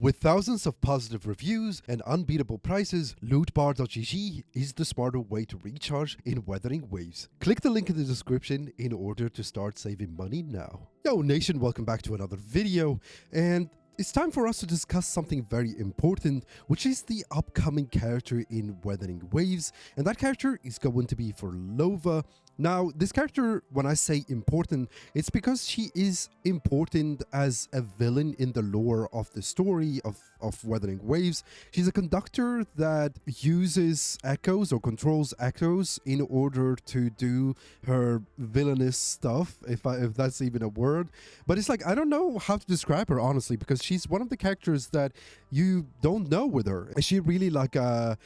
With thousands of positive reviews and unbeatable prices, lootbar.gg is the smarter way to recharge in Wuthering Waves. Click the link in the description in order to start saving money now. Yo nation, welcome back to another video, and it's time for us to discuss something very important, which is the upcoming character in Wuthering Waves, and that character is going to be Phrolova. Now, this character, when I say important, it's because she is important as a villain in the lore of the story of Wuthering Waves. She's a conductor that uses echoes or controls echoes in order to do her villainous stuff, if that's even a word. But it's like, I don't know how to describe her, honestly, because she's one of the characters that you don't know with her. Is she really like a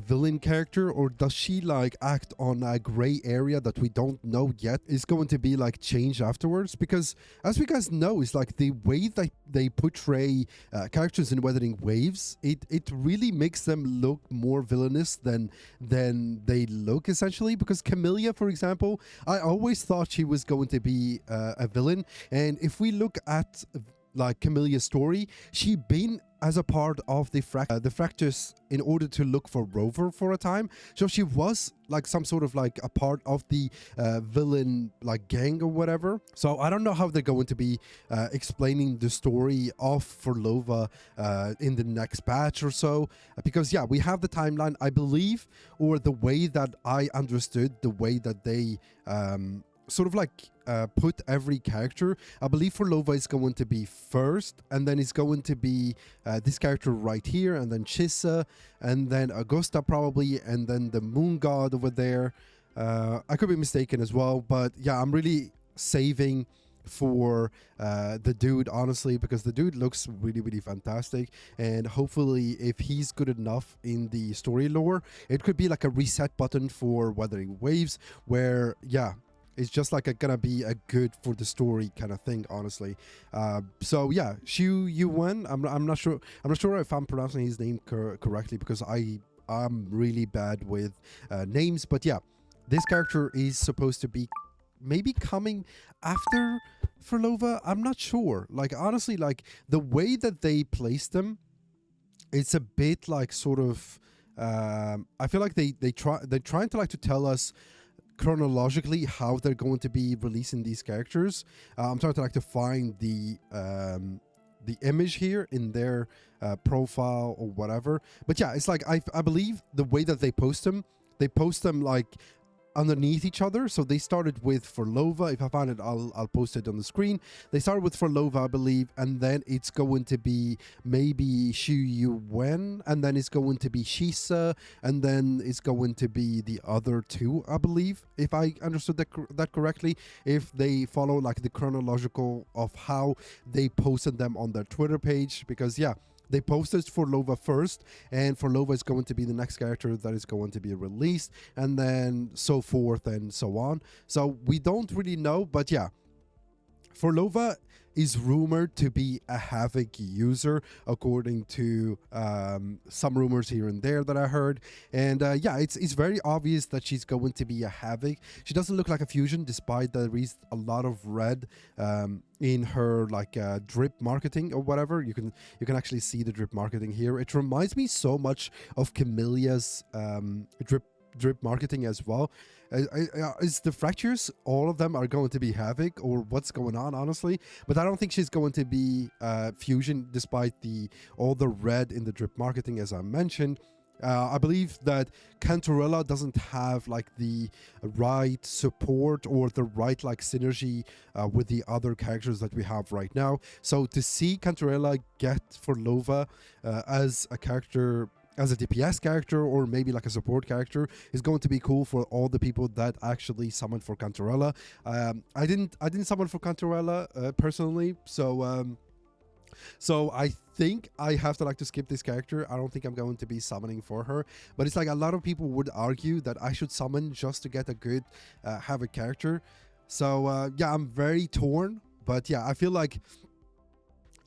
villain character, or does she like act on a gray area that we don't know yet is going to be like changed afterwards? Because as we guys know, it's like the way that they portray characters in Wuthering Waves, it really makes them look more villainous than they look, essentially. Because Cartethiya, for example, I always thought she was going to be a villain, and if we look at like Cartethiya's story, she been as a part of the Fractus in order to look for Rover for a time. So she was like some sort of like a part of the villain like gang or whatever. So I don't know how they're going to be explaining the story of Phrolova in the next batch or so, because yeah, we have the timeline, I believe, or the way that I understood the way that they sort of like put every character. I believe Phrolova is going to be first, and then it's going to be this character right here, and then Chissa, and then Augusta probably, and then the moon god over there. I could be mistaken as well, but yeah, I'm really saving for the dude, honestly, because the dude looks really fantastic, and hopefully if he's good enough in the story lore, it could be like a reset button for Wuthering Waves, where yeah, it's just like gonna be a good for the story kind of thing, honestly. So yeah, Xu Yuan. I'm not sure if I'm pronouncing his name correctly, because I'm really bad with names. But yeah, this character is supposed to be maybe coming after Phrolova. I'm not sure. Like honestly, like the way that they placed them, it's a bit like sort of. I feel like they're trying to like to tell us chronologically how they're going to be releasing these characters. I'm trying to like to find the image here in their profile or whatever. But yeah, it's like I believe the way that they post them like underneath each other. So they started with Phrolova. If I find it, I'll post it on the screen. They started with Phrolova, I believe, and then it's going to be maybe Xu Yuan, and then it's going to be Chissa, and then it's going to be the other two, I believe, if I understood that correctly, if they follow like the chronological of how they posted them on their Twitter page. Because yeah, they posted Phrolova first, and Phrolova is going to be the next character that is going to be released, and then so forth and so on. So we don't really know, but yeah, Phrolova is rumored to be a Havoc user, according to some rumors here and there that I heard. And yeah, it's very obvious that she's going to be a Havoc. She doesn't look like a fusion, despite there is a lot of red in her like drip marketing or whatever. You can actually see the drip marketing here. It reminds me so much of Cartethiya's drip marketing as well. Is the Fractures, all of them are going to be Havoc, or what's going on, honestly? But I don't think she's going to be fusion, despite all the red in the drip marketing, as I mentioned. I believe that Cartethyia doesn't have like the right support or the right like synergy with the other characters that we have right now. So to see Cartethyia get Phrolova as a character, as a DPS character, or maybe like a support character, is going to be cool for all the people that actually summoned for Cartethyia. I didn't summon for Cartethyia personally, so I think I have to like to skip this character. I don't think I'm going to be summoning for her, but it's like a lot of people would argue that I should summon just to get a good Havoc character. So yeah, I'm very torn, but yeah, I feel like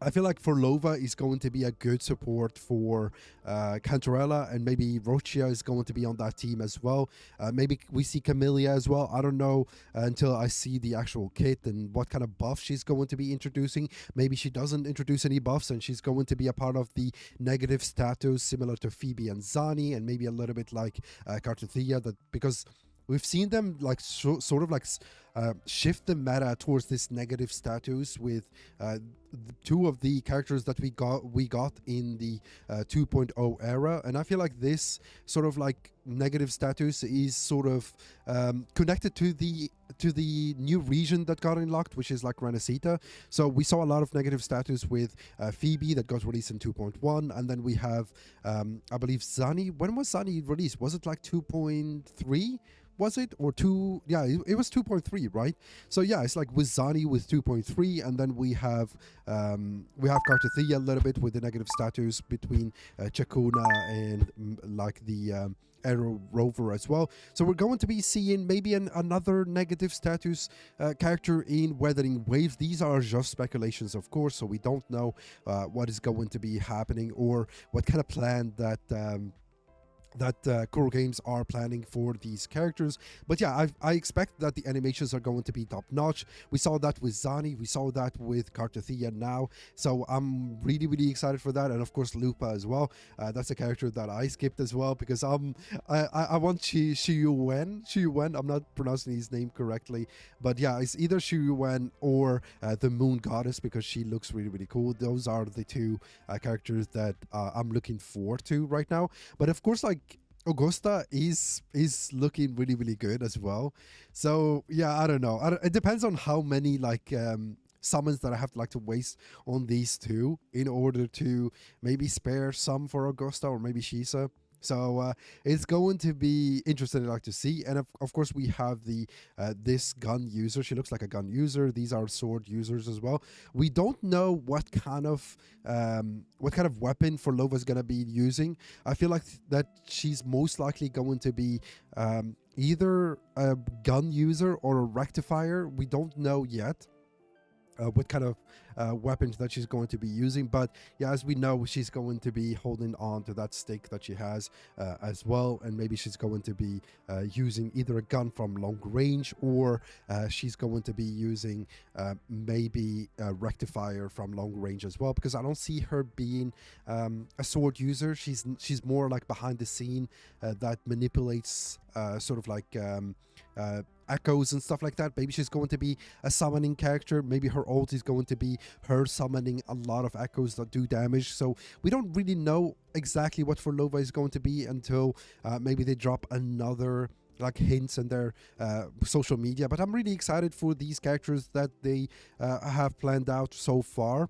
I feel like Phrolova is going to be a good support for Cantarella, and maybe Rochia is going to be on that team as well. Maybe we see Camellia as well. I don't know until I see the actual kit and what kind of buff she's going to be introducing. Maybe she doesn't introduce any buffs and she's going to be a part of the negative status similar to Phoebe and Zani, and maybe a little bit like Cartethiya, that because we've seen them like sort of like shift the meta towards this negative status with two of the characters that we got in the 2.0 era, and I feel like this sort of like negative status is sort of connected to the new region that got unlocked, which is like Renacita. So we saw a lot of negative status with Phoebe that got released in 2.1, and then we have I believe Zani. When was Zani released? Was it like 2.3? Was it, or 2? Yeah, it was 2.3, right? So yeah, it's like with Zani with 2.3, and then we have Cartethiya a little bit with the negative status between ciaccona and like the Arrow Rover as well. So we're going to be seeing maybe another negative status character in Wuthering Waves. These are just speculations, of course, so we don't know what is going to be happening or what kind of plan that Kuro Games are planning for these characters. But yeah, I expect that the animations are going to be top notch. We saw that with Zani, we saw that with Cartethiya now, so I'm really excited for that. And of course Lupa as well. That's a character that I skipped as well because I want Shiyuwen. I'm not pronouncing his name correctly, but yeah, it's either Shiyuwen or the Moon Goddess, because she looks really cool. Those are the two characters that I'm looking forward to right now. But of course, like, Augusta is looking really good as well. So yeah, I don't know. It depends on how many like summons that I have to like to waste on these two in order to maybe spare some for Augusta or maybe Shisa. So it's going to be interesting like to see. And of course we have the this gun user. She looks like a gun user. These are sword users as well. We don't know what kind of weapon Phrolova is going to be using. I feel like that she's most likely going to be either a gun user or a rectifier. We don't know yet what kind of weapons that she's going to be using, but yeah, as we know, she's going to be holding on to that stick that she has as well, and maybe she's going to be using either a gun from long range, or she's going to be using maybe a rectifier from long range as well, because I don't see her being a sword user. She's more like behind the scene that manipulates sort of like echoes and stuff like that. Maybe she's going to be a summoning character. Maybe her ult is going to be her summoning a lot of echoes that do damage. So we don't really know exactly what Phrolova is going to be until maybe they drop another like hints in their social media. But I'm really excited for these characters that they have planned out so far.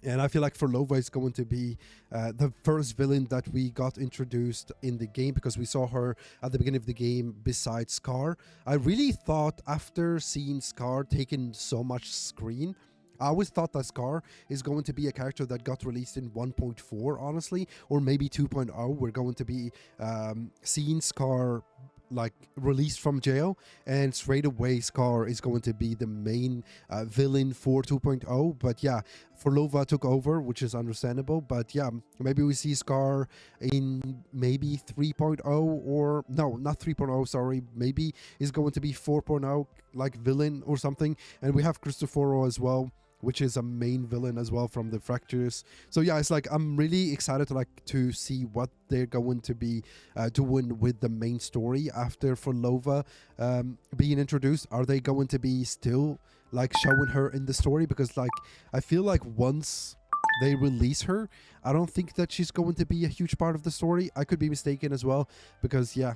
And I feel like Phrolova is going to be the first villain that we got introduced in the game, because we saw her at the beginning of the game besides Scar. I really thought, after seeing Scar taking so much screen, I always thought that Scar is going to be a character that got released in 1.4, honestly, or maybe 2.0. We're going to be seeing Scar like released from jail, and straight away Scar is going to be the main villain for 2.0. But yeah, Phrolova took over, which is understandable. But yeah, maybe we see Scar in maybe 3.0, or no, not 3.0, sorry, maybe is going to be 4.0 like villain or something. And we have Cristoforo as well, which is a main villain as well from the Fractures. So yeah, it's like I'm really excited to see what they're going to be doing with the main story after Phrolova being introduced. Are they going to be still like showing her in the story? Because like I feel like once they release her, I don't think that she's going to be a huge part of the story. I could be mistaken as well, because yeah,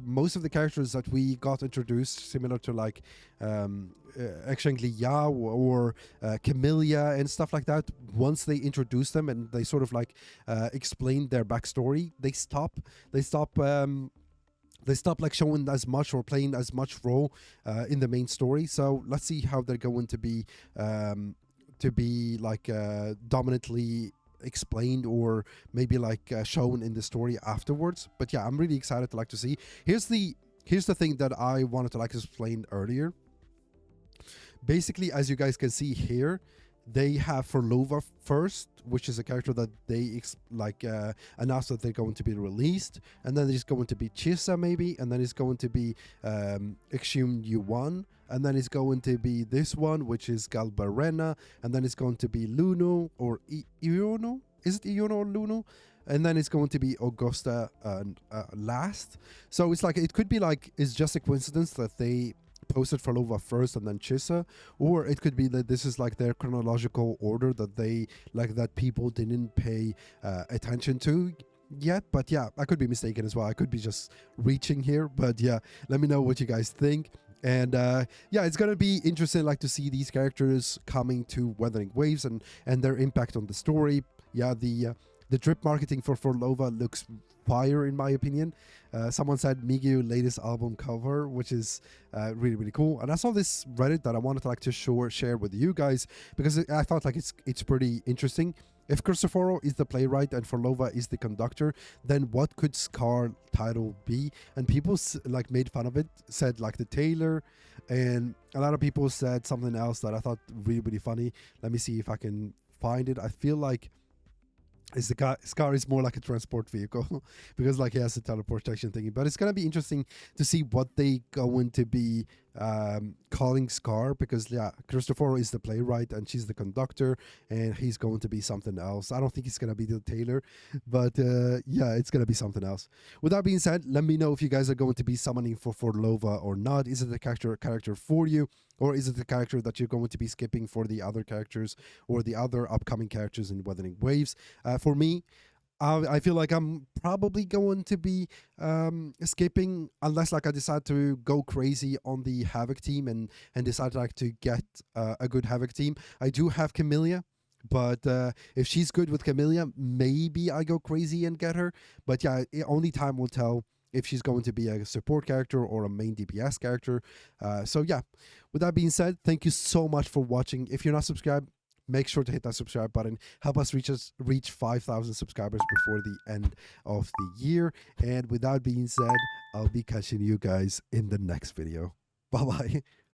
most of the characters that we got introduced, similar to like Exangliya or Camellia and stuff like that, once they introduce them and they sort of like explain their backstory, they stop like showing as much or playing as much role in the main story. So let's see how they're going to be like dominantly explained or maybe like shown in the story afterwards. But yeah, I'm really excited to see. Here's the thing that I wanted to explain earlier. Basically, as you guys can see here, they have Phrolova first, which is a character that they announced that they're going to be released, and then there's going to be Chisa maybe, and then it's going to be Exhumed U1, and then it's going to be this one, which is Galbarena, and then it's going to be Luno or Iono. Is it Iono or Luno? And then it's going to be Augusta last. So it's like, it could be like, it's just a coincidence that they posted Phrolova first and then Chisa, or it could be that this is like their chronological order that they like, that people didn't pay attention to yet. But yeah, I could be mistaken as well. I could be just reaching here, but yeah, let me know what you guys think. And yeah, it's gonna be interesting like to see these characters coming to Wuthering Waves and their impact on the story. Yeah, the drip marketing for Phrolova looks fire in my opinion. Someone said Migyu latest album cover, which is really, really cool. And I saw this Reddit that I wanted to like to share with you guys, because I thought like it's pretty interesting. If Cristoforo is the playwright and Phrolova is the conductor, then what could Scar title be? And people like made fun of it, said like the Taylor, and a lot of people said something else that I thought really, really funny. Let me see if I can find it. I feel like Scar is more like a transport vehicle because like he has a teleportation thingy. But it's gonna be interesting to see what they going to be calling Scar, because yeah, Cristoforo is the playwright and she's the conductor, and he's going to be something else. I don't think he's gonna be the Taylor, but yeah, it's gonna be something else. With that being said, let me know if you guys are going to be summoning for Phrolova or not. Is it a character for you, or is it the character that you're going to be skipping for the other characters or the other upcoming characters in Wuthering Waves? For me, I feel like I'm probably going to be skipping, unless like I decide to go crazy on the Havoc team and decide like to get a good Havoc team. I do have Camellia, but if she's good with Camellia, maybe I go crazy and get her. But yeah, only time will tell if she's going to be a support character or a main DPS character. So yeah, with that being said, thank you so much for watching. If you're not subscribed, make sure to hit that subscribe button. Help us reach 5,000 subscribers before the end of the year. And with that being said, I'll be catching you guys in the next video. Bye bye.